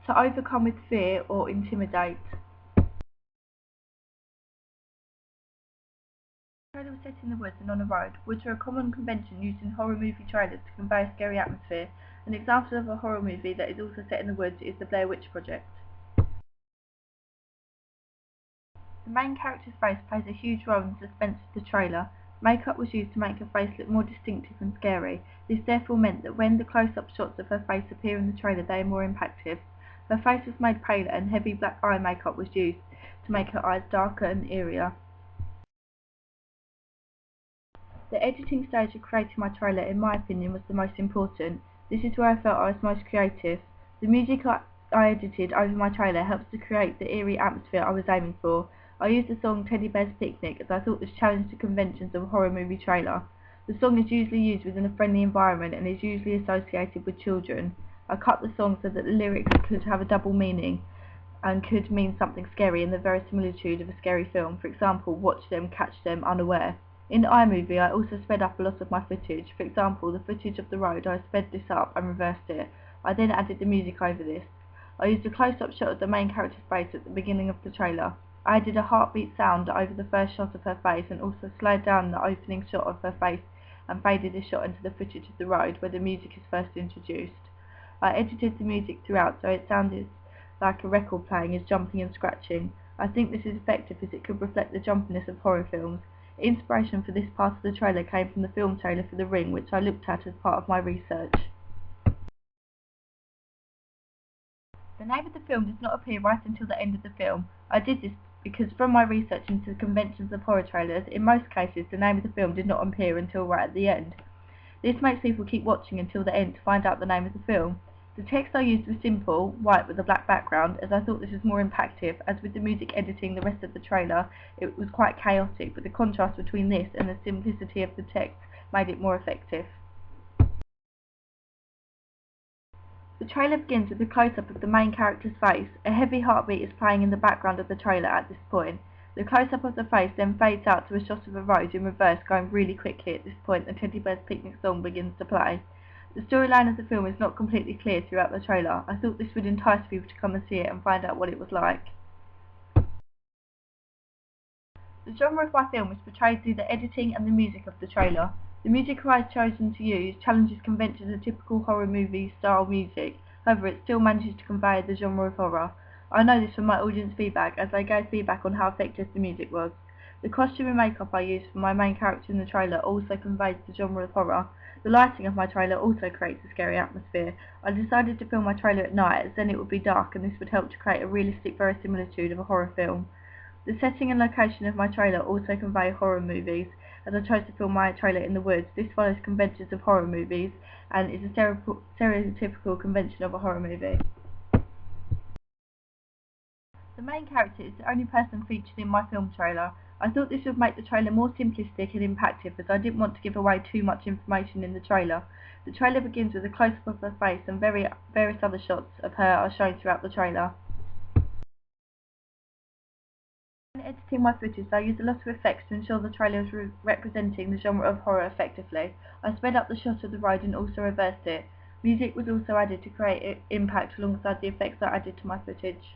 To overcome with fear or intimidate. The trailer was set in the woods and on a road. Woods are a common convention used in horror movie trailers to convey a scary atmosphere. An example of a horror movie that is also set in the woods is The Blair Witch Project. The main character's face plays a huge role in the suspense of the trailer. Makeup was used to make her face look more distinctive and scary. This therefore meant that when the close-up shots of her face appear in the trailer, they are more impactful. Her face was made paler and heavy black eye makeup was used to make her eyes darker and eerier. The editing stage of creating my trailer, in my opinion, was the most important. This is where I felt I was most creative. The music I edited over my trailer helps to create the eerie atmosphere I was aiming for. I used the song Teddy Bear's Picnic as I thought this challenged the conventions of a horror movie trailer. The song is usually used within a friendly environment and is usually associated with children. I cut the song so that the lyrics could have a double meaning and could mean something scary in the verisimilitude of a scary film. For example, watch them, catch them, unaware. In iMovie, I also sped up a lot of my footage. For example, the footage of the road, I sped this up and reversed it. I then added the music over this. I used a close-up shot of the main character's face at the beginning of the trailer. I added a heartbeat sound over the first shot of her face and also slowed down the opening shot of her face and faded the shot into the footage of the road where the music is first introduced. I edited the music throughout so it sounded like a record playing is jumping and scratching. I think this is effective as it could reflect the jumpiness of horror films. Inspiration for this part of the trailer came from the film trailer for The Ring, which I looked at as part of my research. The name of the film does not appear right until the end of the film. I did this because from my research into the conventions of horror trailers, in most cases the name of the film did not appear until right at the end. This makes people keep watching until the end to find out the name of the film. The text I used was simple, white with a black background, as I thought this was more impactful, as with the music editing the rest of the trailer, it was quite chaotic, but the contrast between this and the simplicity of the text made it more effective. The trailer begins with a close-up of the main character's face. A heavy heartbeat is playing in the background of the trailer at this point. The close-up of the face then fades out to a shot of a road in reverse going really quickly. At this point, the Teddy Bear's Picnic song begins to play. The storyline of the film is not completely clear throughout the trailer. I thought this would entice people to come and see it and find out what it was like. The genre of my film is portrayed through the editing and the music of the trailer. The music I've chosen to use challenges conventions of typical horror movie style music, however it still manages to convey the genre of horror. I know this from my audience feedback as they gave feedback on how effective the music was. The costume and makeup I used for my main character in the trailer also conveys the genre of horror. The lighting of my trailer also creates a scary atmosphere. I decided to film my trailer at night as then it would be dark and this would help to create a realistic verisimilitude of a horror film. The setting and location of my trailer also convey horror movies, as I chose to film my trailer in the woods. This follows conventions of horror movies and is a stereotypical convention of a horror movie. The main character is the only person featured in my film trailer. I thought this would make the trailer more simplistic and impactful as I didn't want to give away too much information in the trailer. The trailer begins with a close-up of her face and various other shots of her are shown throughout the trailer. When editing my footage, I used a lot of effects to ensure the trailer was representing the genre of horror effectively. I sped up the shot of the road and also reversed it. Music was also added to create impact alongside the effects I added to my footage.